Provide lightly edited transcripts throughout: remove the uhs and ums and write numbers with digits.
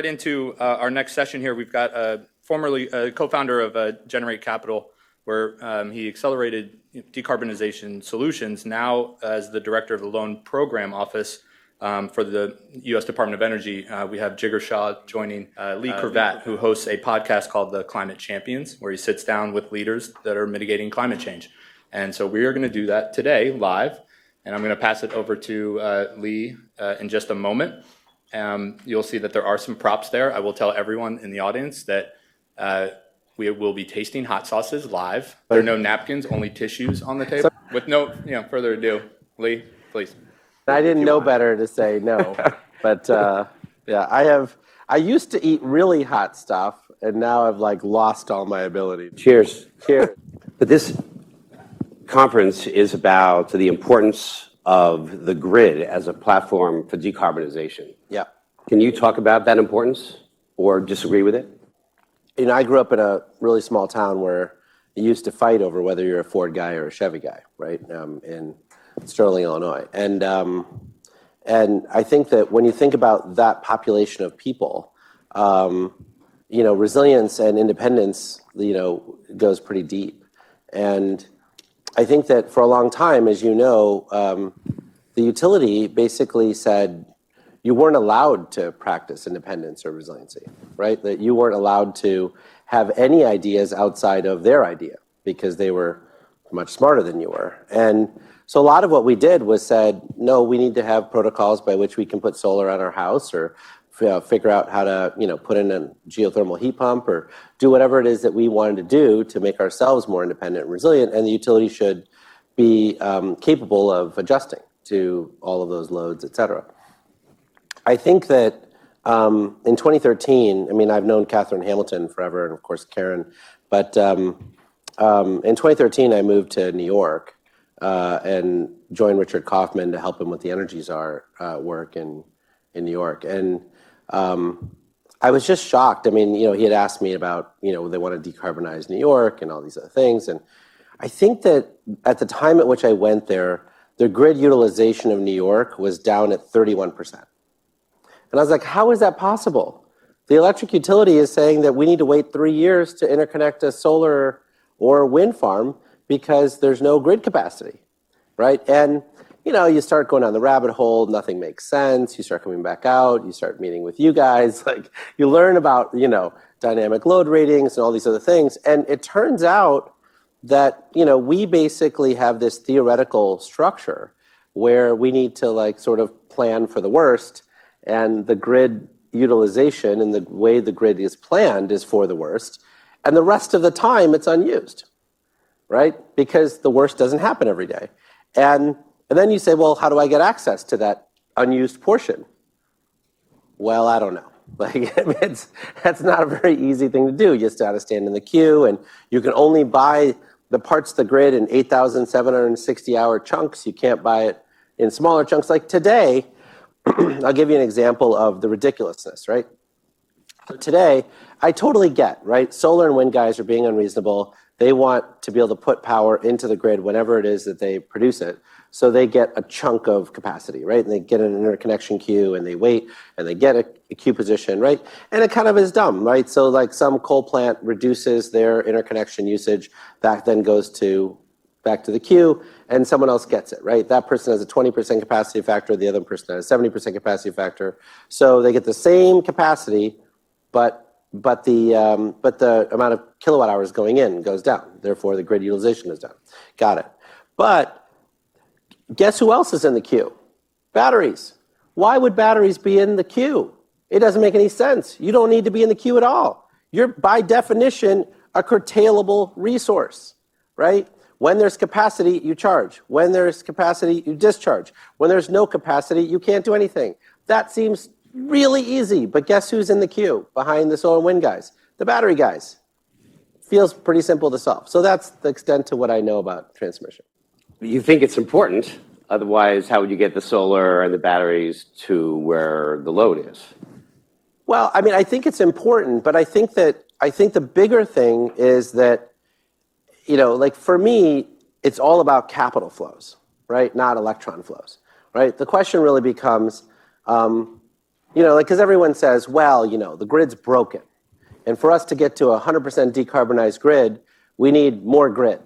right into our next session here. We've got formerly a co-founder of Generate Capital, where he accelerated decarbonization solutions, now as the director of the Loan Program Office for the U.S. Department of Energy. We have Jigar Shah joining Lee Krevat, who hosts a podcast called The Climate Champions, where he sits down with leaders that are mitigating climate change. And so we are going to do that today live, and I'm going to pass it over to Lee in just a moment. You'll see that there are some props there. I will tell everyone in the audience that we will be tasting hot sauces live. There are no napkins, only tissues on the table. With no further ado, Lee, please. I didn't know better to say no, but yeah, I used to eat really hot stuff, and now I've lost all my ability. Cheers. Cheers. But this conference is about the importance of the grid as a platform for decarbonization. Yeah. Can you talk about that importance or disagree with it? You know, I grew up in a really small town where you used to fight over whether you're a Ford guy or a Chevy guy, right? In Sterling, Illinois. And I think that when you think about that population of people, resilience and independence, goes pretty deep. And I think that for a long time, as you know, the utility basically said you weren't allowed to practice independence or resiliency, right? That you weren't allowed to have any ideas outside of their idea because they were much smarter than you were. And so a lot of what we did was said, no, we need to have protocols by which we can put solar on our house or figure out how to, put in a geothermal heat pump or do whatever it is that we wanted to do to make ourselves more independent and resilient. And the utility should be capable of adjusting to all of those loads, et cetera. I think that in 2013, I've known Catherine Hamilton forever, and of course Karen, but in 2013 I moved to New York and joined Richard Kaufman to help him with the Energy Czar work in New York. And I was just shocked. He had asked me about, they want to decarbonize New York and all these other things. And I think that at the time at which I went there, the grid utilization of New York was down at 31%. And I was like, how is that possible? The electric utility is saying that we need to wait 3 years to interconnect a solar or wind farm because there's no grid capacity, right? And you start going down the rabbit hole, nothing makes sense. You start coming back out, you start meeting with you guys, you learn about, dynamic load ratings and all these other things. And it turns out that, we basically have this theoretical structure where we need to sort of plan for the worst, and the grid utilization and the way the grid is planned is for the worst. And the rest of the time it's unused, right? Because the worst doesn't happen every day. And then you say, well, how do I get access to that unused portion? Well, I don't know. That's not a very easy thing to do. You just got to stand in the queue, and you can only buy the parts of the grid in 8,760-hour chunks. You can't buy it in smaller chunks. Like today, I'll give you an example of the ridiculousness, right? So today, I totally get, right? Solar and wind guys are being unreasonable. They want to be able to put power into the grid whenever it is that they produce it. So they get a chunk of capacity, right? And they get an interconnection queue, and they wait, and they get a queue position, right? And it kind of is dumb, right? So some coal plant reduces their interconnection usage, that then goes back to the queue, and someone else gets it, right? That person has a 20% capacity factor, the other person has a 70% capacity factor. So they get the same capacity, but the amount of kilowatt hours going in goes down. Therefore, the grid utilization goes down. Got it. But guess who else is in the queue? Batteries. Why would batteries be in the queue? It doesn't make any sense. You don't need to be in the queue at all. You're, by definition, a curtailable resource, right? When there's capacity, you charge. When there's capacity, you discharge. When there's no capacity, you can't do anything. That seems really easy, but guess who's in the queue behind the solar and wind guys? The battery guys. Feels pretty simple to solve. So that's the extent to what I know about transmission. You think it's important, otherwise how would you get the solar and the batteries to where the load is? Well, I think it's important, but I think the bigger thing is that, for me, it's all about capital flows, right? Not electron flows, right? The question really becomes, like, because everyone says, well, the grid's broken. And for us to get to a 100% decarbonized grid, we need more grid,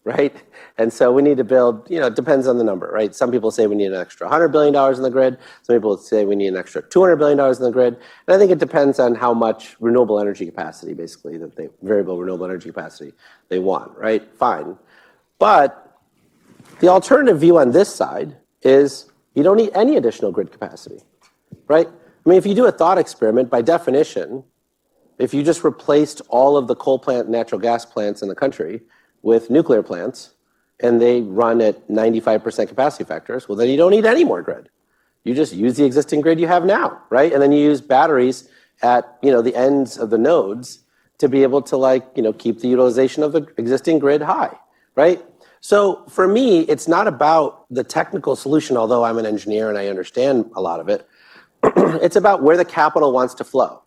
right? And so we need to build, it depends on the number, right? Some people say we need an extra $100 billion in the grid. Some people say we need an extra $200 billion in the grid. And I think it depends on how much renewable energy capacity, basically, variable renewable energy capacity they want, right? Fine. But the alternative view on this side is you don't need any additional grid capacity, right? I mean, if you do a thought experiment, by definition, if you just replaced all of the coal plant and natural gas plants in the country with nuclear plants, and they run at 95% capacity factors, well, then you don't need any more grid. You just use the existing grid you have now, right? And then you use batteries at, the ends of the nodes to be able to, keep the utilization of the existing grid high, right? So for me, it's not about the technical solution, although I'm an engineer and I understand a lot of it. It's about where the capital wants to flow,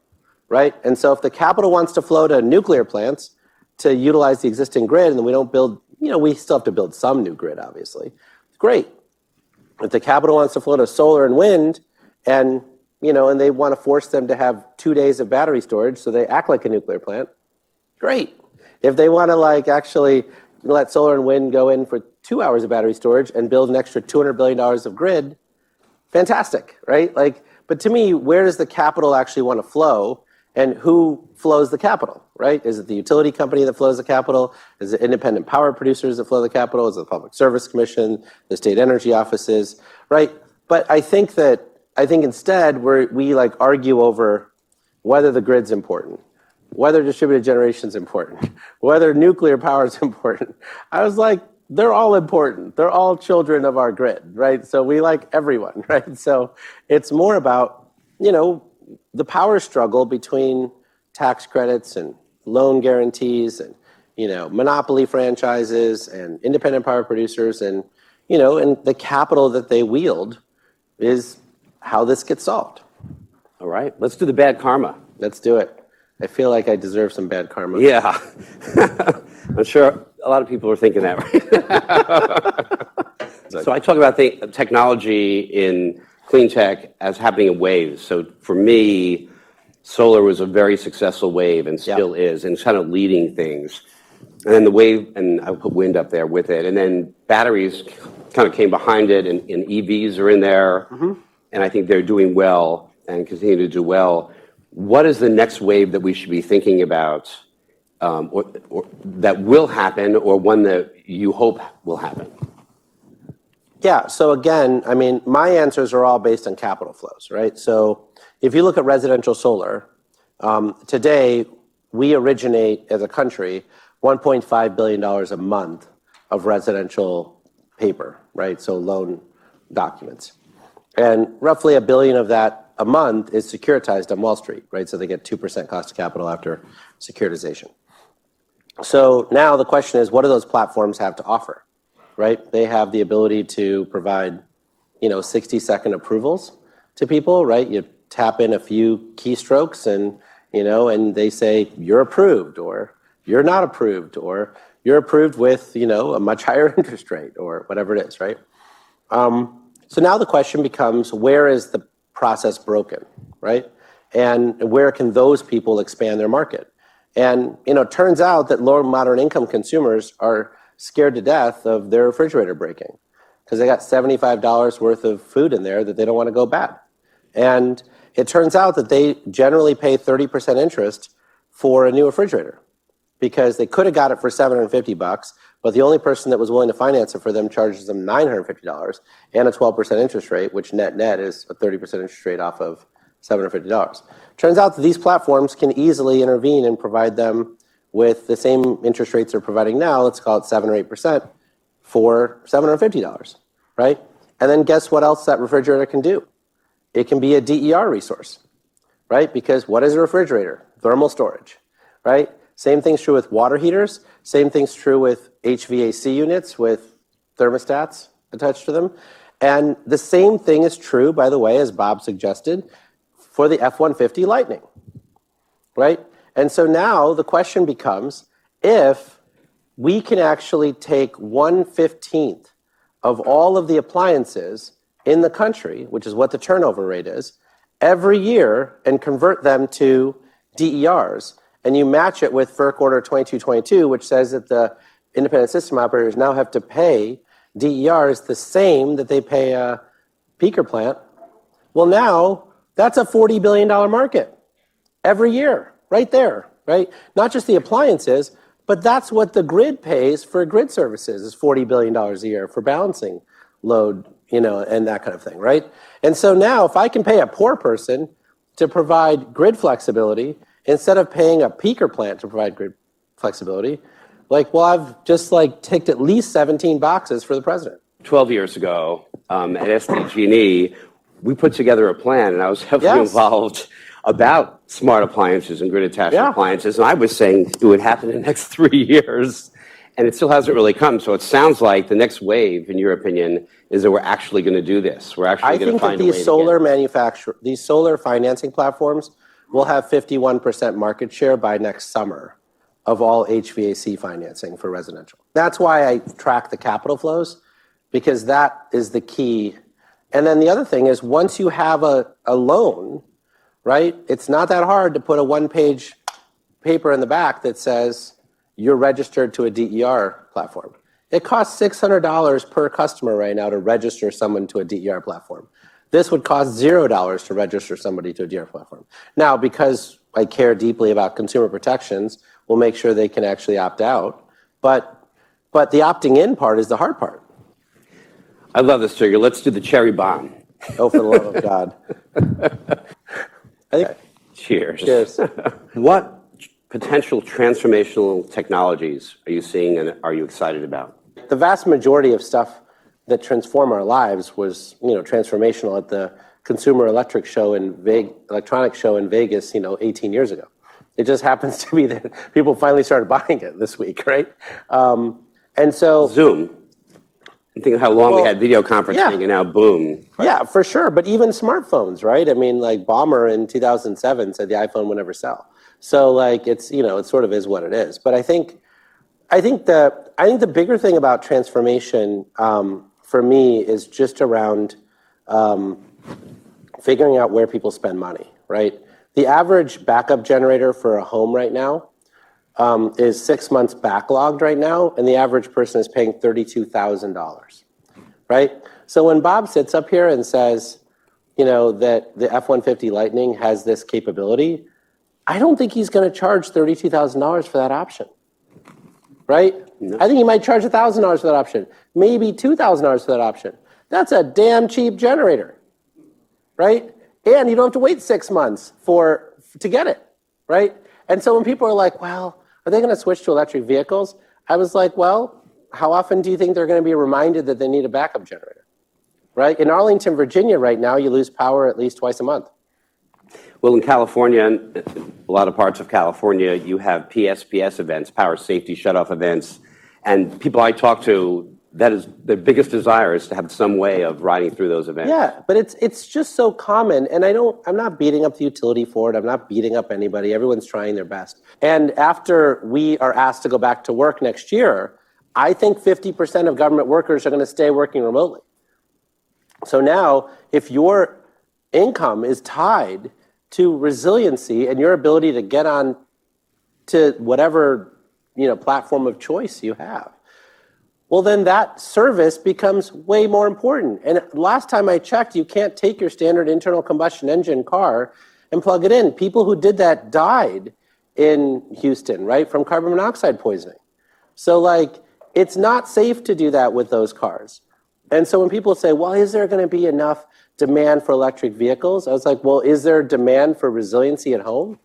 right? And so if the capital wants to flow to nuclear plants to utilize the existing grid, and then we don't build, we still have to build some new grid, obviously. Great. If the capital wants to flow to solar and wind, and and they want to force them to have 2 days of battery storage, so they act like a nuclear plant, great. If they want to actually let solar and wind go in for 2 hours of battery storage and build an extra $200 billion of grid, fantastic, right? But to me, where does the capital actually want to flow, and who flows the capital, right? Is it the utility company that flows the capital? Is it independent power producers that flow the capital? Is it the Public Service Commission, the state energy offices, right? But I think instead we argue over whether the grid's important, whether distributed generation is important, whether nuclear power is important. I was like, they're all important. They're all children of our grid, right? So we like everyone, right? So it's more about, the power struggle between tax credits and loan guarantees and, monopoly franchises and independent power producers and, and the capital that they wield is how this gets solved. All right, let's do the bad karma. Let's do it. I feel like I deserve some bad karma. Yeah. I'm sure a lot of people are thinking that, right? So I talk about technology in clean tech as happening in waves. So for me, solar was a very successful wave and still is, and it's kind of leading things. And then the wave, and I put wind up there with it, and then batteries kind of came behind it, and EVs are in there, and I think they're doing well and continue to do well. What is the next wave that we should be thinking about, or that will happen, or one that you hope will happen? Yeah, so again, I mean, my answers are all based on capital flows, right? So if you look at residential solar, today we originate as a country $1.5 billion a month of residential paper, right? So loan documents. And roughly $1 billion of that a month is securitized on Wall Street, right? So they get 2% cost of capital after securitization. So now the question is, what do those platforms have to offer, right? They have the ability to provide, 60-second approvals to people, right? You tap in a few keystrokes and, and they say, you're approved, or you're not approved, or you're approved with, a much higher interest rate, or whatever it is, right? So now the question becomes, where is the process broken, right? And where can those people expand their market? And, it turns out that lower moderate income consumers are scared to death of their refrigerator breaking because they got $75 worth of food in there that they don't want to go bad. And it turns out that they generally pay 30% interest for a new refrigerator because they could have got it for $750, but the only person that was willing to finance it for them charges them $950 and a 12% interest rate, which net is a 30% interest rate off of $750. Turns out that these platforms can easily intervene and provide them with the same interest rates they're providing now, let's call it 7 or 8%, for $750, right? And then guess what else that refrigerator can do? It can be a DER resource, right? Because what is a refrigerator? Thermal storage, right? Same thing's true with water heaters. Same thing's true with HVAC units with thermostats attached to them. And the same thing is true, by the way, as Bob suggested, for the F-150 Lightning, right? And so now the question becomes, if we can actually take 1/15 of all of the appliances in the country, which is what the turnover rate is, every year and convert them to DERs. And you match it with FERC Order 2222, which says that the independent system operators now have to pay DERs the same that they pay a peaker plant. Well, now that's a $40 billion market every year, right there, right? Not just the appliances, but that's what the grid pays for grid services, is $40 billion a year for balancing load, and that kind of thing, right? And so now if I can pay a poor person to provide grid flexibility instead of paying a peaker plant to provide grid flexibility, I've just ticked at least 17 boxes for the president. 12 years ago at SDG&E, we put together a plan, and I was heavily involved about smart appliances and grid-attached appliances, and I was saying it would happen in the next 3 years, and it still hasn't really come. So it sounds like the next wave, in your opinion, is that we're actually going to do this. We're actually going to find a way to these solar financing platforms will have 51% market share by next summer of all HVAC financing for residential. That's why I track the capital flows, because that is the key. And then the other thing is, once you have a loan, right, it's not that hard to put a one-page paper in the back that says you're registered to a DER platform. It costs $600 per customer right now to register someone to a DER platform. This would cost $0 to register somebody to a DER platform. Now, because I care deeply about consumer protections, we'll make sure they can actually opt out. But the opting in part is the hard part. I love this, Jigar. Let's do the cherry bomb. Oh, for the love of God. Cheers. Cheers. What potential transformational technologies are you seeing and are you excited about? The vast majority of stuff that transform our lives was, transformational at the Consumer Electronics Show in Vegas, 18 years ago. It just happens to be that people finally started buying it this week, right? And so Zoom. Think of how long we had video conferencing, and now boom. Yeah, for sure. But even smartphones, right? I mean, Ballmer in 2007 said the iPhone would never sell. So it's it sort of is what it is. But I think the bigger thing about transformation for me is just around figuring out where people spend money, right? The average backup generator for a home right now is 6 months backlogged right now, and the average person is paying $32,000, right? So when Bob sits up here and says, that the F-150 Lightning has this capability, I don't think he's going to charge $32,000 for that option, right? No. I think he might charge $1,000 for that option, maybe $2,000 for that option. That's a damn cheap generator, right? And you don't have to wait 6 months to get it, right? And so when people are like, well, are they going to switch to electric vehicles? I was like, well, how often do you think they're going to be reminded that they need a backup generator, right? In Arlington, Virginia right now, you lose power at least twice a month. Well, in California, and a lot of parts of California, you have PSPS events, power safety shutoff events, and people I talk to, that is their biggest desire is to have some way of riding through those events. Yeah, but it's just so common, and I'm not beating up the utility for it. I'm not beating up anybody. Everyone's trying their best. And after we are asked to go back to work next year, I think 50% of government workers are going to stay working remotely. So now, if your income is tied to resiliency and your ability to get on to whatever platform of choice you have, well, then that service becomes way more important. And last time I checked, you can't take your standard internal combustion engine car and plug it in. People who did that died in Houston, right, from carbon monoxide poisoning. So, it's not safe to do that with those cars. And so when people say, well, is there going to be enough demand for electric vehicles? I was like, well, is there demand for resiliency at home?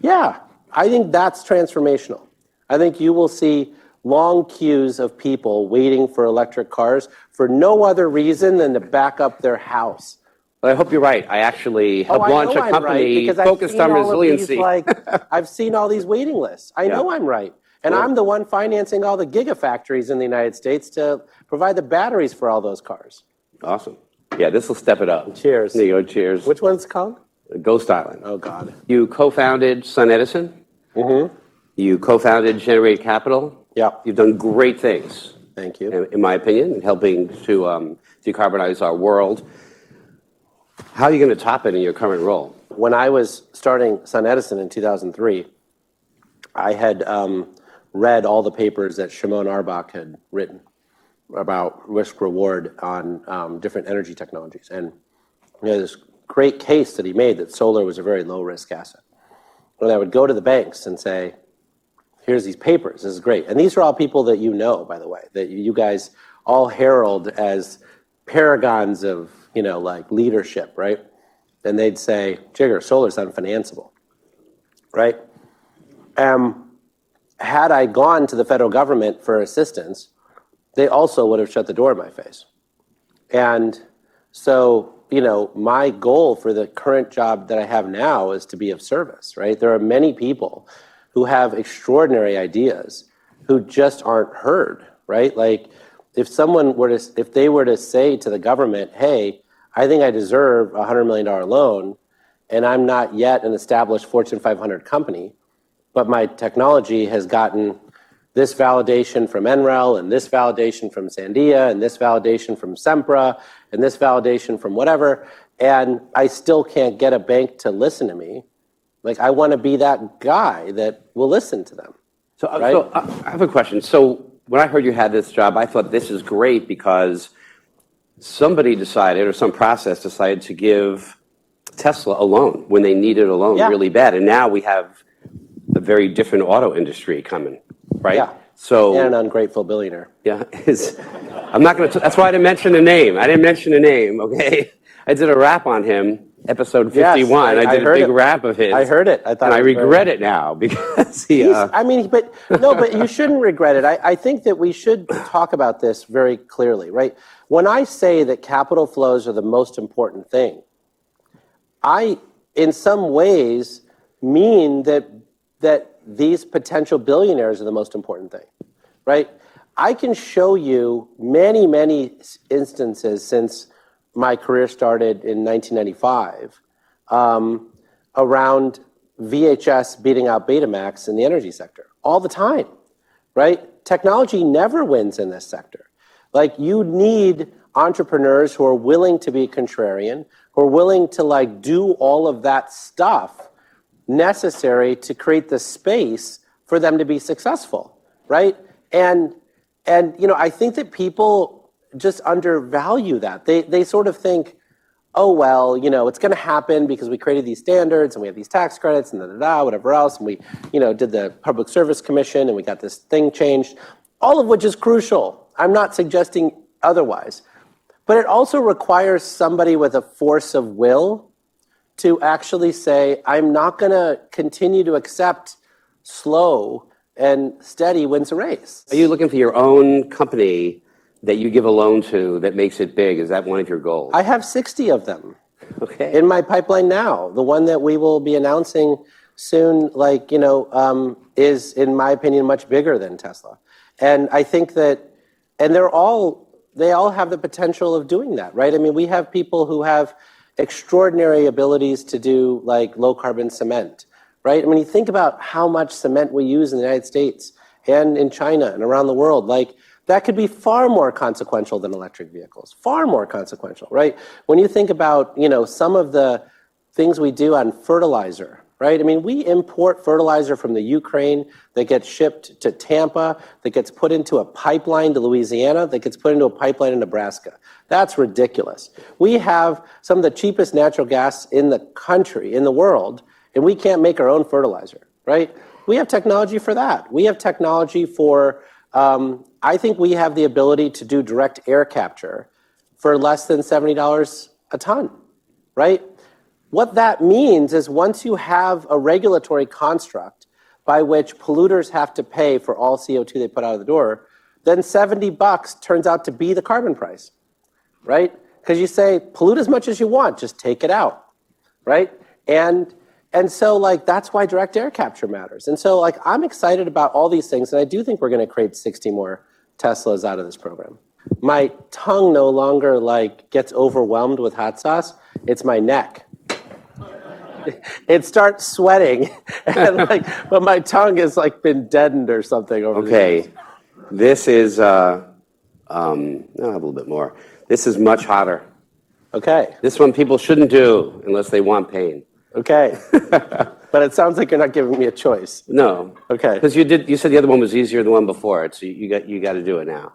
Yeah, I think that's transformational. I think you will see long queues of people waiting for electric cars for no other reason than to back up their house. Well, I hope you're right. I actually helped launch a company focused on resiliency. I've seen all these waiting lists. I know I'm right. And I'm the one financing all the gigafactories in the United States to provide the batteries for all those cars. Awesome. Yeah, this will step it up. Cheers. There you go, cheers. Which one's it called? Ghost Island. Oh, God. You co-founded Sun Edison. Mm-hmm. You co-founded Generate Capital. Yeah. You've done great things. Thank you. In my opinion, in helping to decarbonize our world. How are you going to top it in your current role? When I was starting Sun Edison in 2003, I had read all the papers that Shimon Arbach had written about risk reward on different energy technologies. And this great case that he made that solar was a very low risk asset. And I would go to the banks and say, here's these papers, this is great. And these are all people that you know, by the way, that you guys all herald as paragons of, like leadership, right? And they'd say, Jigar, solar's unfinanceable, right? Had I gone to the federal government for assistance, they also would have shut the door in my face. And so, my goal for the current job that I have now is to be of service, right? There are many people who have extraordinary ideas who just aren't heard, right? Like if they were to say to the government, hey, I think I deserve a $100 million loan, and I'm not yet an established Fortune 500 company, but my technology has gotten this validation from NREL, and this validation from Sandia, and this validation from Sempra, and this validation from whatever, and I still can't get a bank to listen to me. Like, I want to be that guy that will listen to them. So, right? so I have a question. So when I heard you had this job, I thought this is great because somebody decided, or some process decided to give Tesla a loan when they needed a loan really bad. And now we have a very different auto industry coming, right? Yeah. So, and an ungrateful billionaire. Yeah. I'm not going to, that's why I didn't mention a name. I didn't mention a name, okay? I did a rap on him, episode 51. Yes, I did a big rap of his. I heard it. I thought and I regret it now because he. But you shouldn't regret it. I think that we should talk about this very clearly, right? When I say that capital flows are the most important thing, I, in some ways, mean that these potential billionaires are the most important thing, right? I can show you many, many instances since my career started in 1995 around VHS beating out Betamax in the energy sector all the time, right? Technology never wins in this sector. Like, you need entrepreneurs who are willing to be contrarian, who are willing to do all of that stuff necessary to create the space for them to be successful, right? And I think that people just undervalue that. They sort of think, oh, well, it's going to happen because we created these standards and we have these tax credits and whatever else, and we, did the Public Service Commission and we got this thing changed, all of which is crucial. I'm not suggesting otherwise. But it also requires somebody with a force of will to actually say, I'm not going to continue to accept slow and steady wins a race. Are you looking for your own company that you give a loan to that makes it big? Is that one of your goals? I have 60 of them okay. in my pipeline now. The one that we will be announcing soon, is, in my opinion, much bigger than Tesla. And I think that, and they all have the potential of doing that, right? I mean, we have people who have extraordinary abilities to do low carbon cement, right? I mean, you think about how much cement we use in the United States and in China and around the world, that could be far more consequential than electric vehicles, far more consequential, right? When you think about, some of the things we do on fertilizer, right? I mean, we import fertilizer from the Ukraine that gets shipped to Tampa, that gets put into a pipeline to Louisiana, that gets put into a pipeline in Nebraska. That's ridiculous. We have some of the cheapest natural gas in the country, in the world, and we can't make our own fertilizer, right? We have technology for that. We have technology for, I think we have the ability to do direct air capture for less than $70 a ton, right? What that means is once you have a regulatory construct by which polluters have to pay for all CO2 they put out of the door, then $70 turns out to be the carbon price, right? Because you say, pollute as much as you want, just take it out, right? And so that's why direct air capture matters. And so I'm excited about all these things, and I do think we're going to create 60 more Teslas out of this program. My tongue no longer gets overwhelmed with hot sauce. It's my neck. It starts sweating, and but my tongue has been deadened or something over the years. This is a little bit more. This is much hotter. Okay. This one people shouldn't do unless they want pain. Okay. But it sounds like you're not giving me a choice. No. Okay. Because you said the other one was easier than the one before it, so you got to do it now.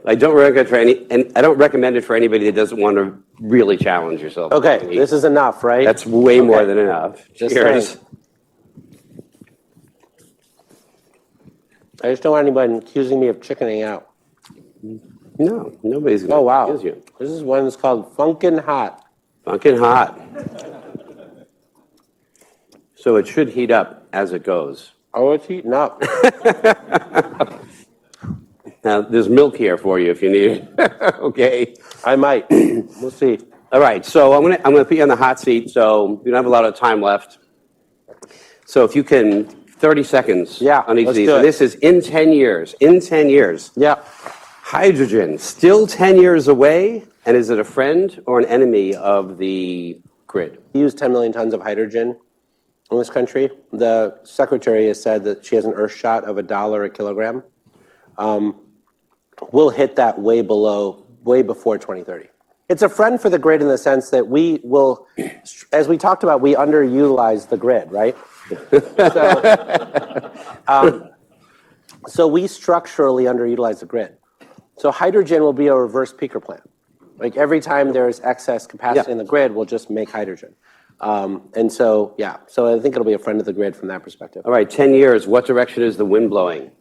I don't recommend it for anybody that doesn't want to really challenge yourself. Okay. This is enough, right? That's way more than enough. Just Cheers. saying. I just don't want anybody accusing me of chickening out. No, nobody's going to Oh, wow. accuse you. This is one that's called Funkin' Hot. Funkin' hot. So it should heat up as it goes. Oh, it's heating up. Now, there's milk here for you if you need it. Okay. I might. We'll see. All right, so I'm gonna put you on the hot seat, so we don't have a lot of time left. So if you can, 30 seconds on each of let's these. do it. And this is in 10 years. In 10 years. Yeah. Hydrogen, still 10 years away, and is it a friend or an enemy of the grid? We use 10 million tons of hydrogen in this country. The secretary has said that she has an earth shot of $1 a kilogram. We'll hit that way before 2030. It's a friend for the grid in the sense that we will, as we talked about, we underutilize the grid, right? So we structurally underutilize the grid. So hydrogen will be a reverse peaker plant. Like every time there's excess capacity in the grid, we'll just make hydrogen. And so, so I think it'll be a friend of the grid from that perspective. All right, 10 years, what direction is the wind blowing?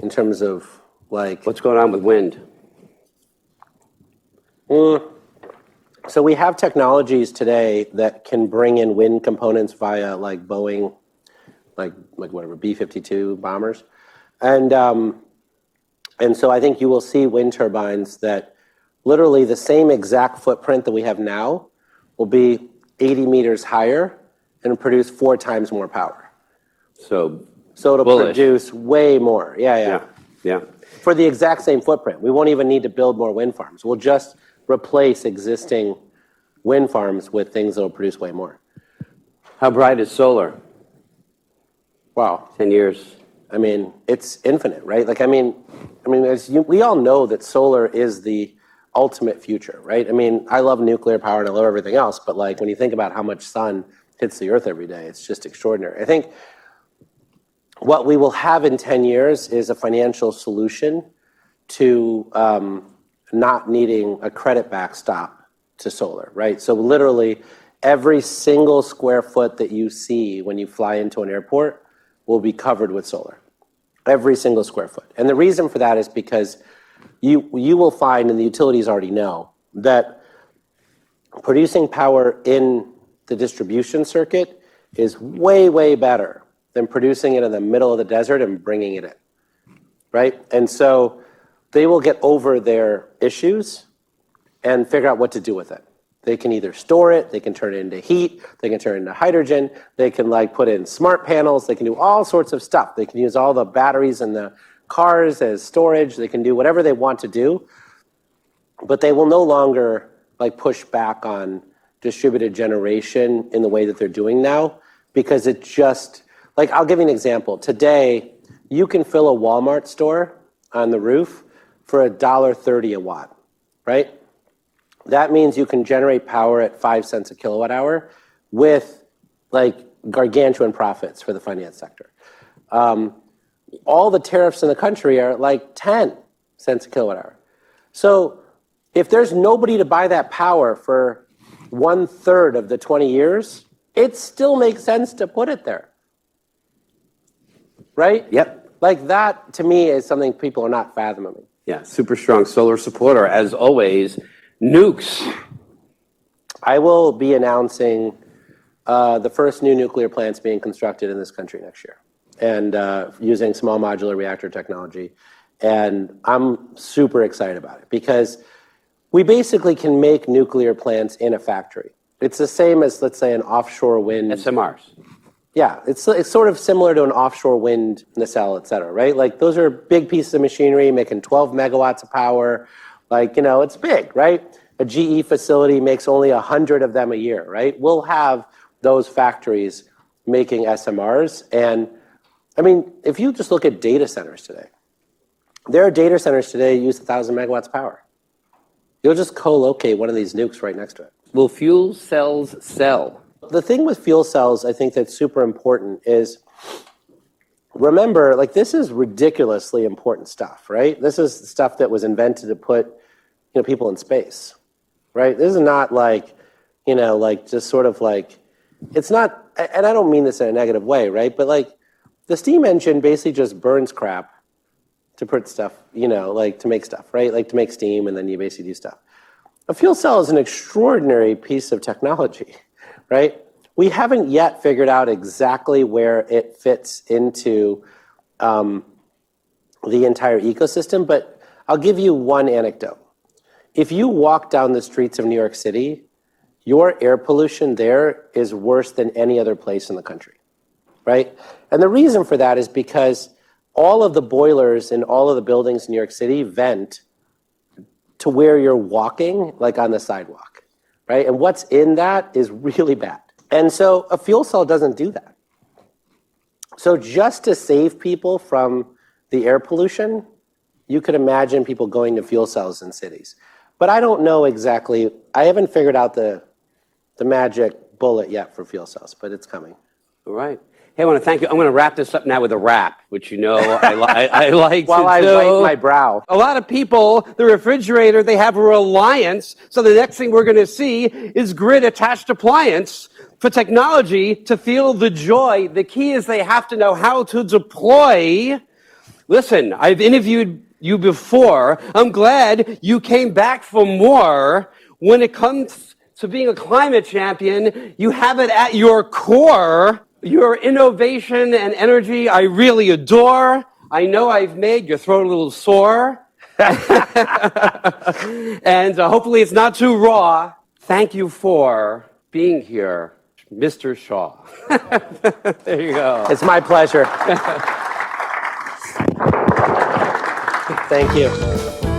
In terms of like... What's going on with wind? So we have technologies today that can bring in wind components via like Boeing, like whatever, B-52 bombers. And so I think you will see wind turbines that literally the same exact footprint that we have now will be 80 meters higher and produce 4 times more power. So it'll bullish. produce way more. Yeah. For the exact same footprint. We won't even need to build more wind farms. We'll just replace existing wind farms with things that will produce way more. How bright is solar? Wow. 10 years. I mean, it's infinite, right? Like, we all know that solar is the ultimate future, right? I mean, I love nuclear power and I love everything else, but like when you think about how much sun hits the earth every day, it's just extraordinary. I think what we will have in 10 years is a financial solution to not needing a credit backstop to solar, right? So literally every single square foot that you see when you fly into an airport will be covered with solar. Every single square foot. And the reason for that is because you will find, and the utilities already know, that producing power in the distribution circuit is way, way better than producing it in the middle of the desert and bringing it in, right? And so they will get over their issues and figure out what to do with it. They can either store it, they can turn it into heat, they can turn it into hydrogen, they can like put in smart panels, they can do all sorts of stuff. They can use all the batteries in the cars as storage, they can do whatever they want to do, but they will no longer like push back on distributed generation in the way that they're doing now, because it just, like I'll give you an example. Today, you can fill a Walmart store on the roof for $1.30 a watt, right? That means you can generate power at 5 cents a kilowatt hour with like gargantuan profits for the finance sector. All the tariffs in the country are at like 10 cents a kilowatt hour. So if there's nobody to buy that power for 1/3 of the 20 years, it still makes sense to put it there. Right? Yep. Like that, to me, is something people are not fathoming. Yeah, super strong solar supporter. As always, nukes. I will be announcing the first new nuclear plants being constructed in this country next year, and using small modular reactor technology. And I'm super excited about it because we basically can make nuclear plants in a factory. It's the same as, let's say, an offshore wind. SMRs. Yeah, it's sort of similar to an offshore wind nacelle, et cetera, right? Like those are big pieces of machinery making 12 megawatts of power. Like, you know, it's big, right? A GE facility makes only 100 of them a year, right? We'll have those factories making SMRs. And I mean, if you just look at data centers today, there are data centers today that use 1,000 megawatts of power. You'll just co-locate one of these nukes right next to it. Will fuel cells sell? The thing with fuel cells, I think that's super important is, remember, like, this is ridiculously important stuff, right? This is stuff that was invented to put, people in space, right? This is not like, like just sort of like, it's not, and I don't mean this in a negative way, right? But like, the steam engine basically just burns crap to put stuff, like to make stuff, right? Like to make steam, and then you basically do stuff. A fuel cell is an extraordinary piece of technology, right? We haven't yet figured out exactly where it fits into the entire ecosystem, but I'll give you one anecdote. If you walk down the streets of New York City, your air pollution there is worse than any other place in the country, right? And the reason for that is because all of the boilers in all of the buildings in New York City vent to where you're walking, like on the sidewalk, right? And what's in that is really bad. And so a fuel cell doesn't do that. So just to save people from the air pollution, you could imagine people going to fuel cells in cities. But I don't know exactly, I haven't figured out the magic bullet yet for fuel cells, but it's coming. All right. Hey, I want to thank you. I'm going to wrap this up now with a rap, which I like While to I do. wipe my brow. A lot of people, the refrigerator, they have a reliance. So the next thing we're going to see is grid-attached appliance for technology to feel the joy. The key is they have to know how to deploy. Listen, I've interviewed you before. I'm glad you came back for more. When it comes to being a climate champion, you have it at your core. Your innovation and energy, I really adore. I know I've made your throat a little sore. And hopefully it's not too raw. Thank you for being here, Mr. Shah. There you go. It's my pleasure. Thank you.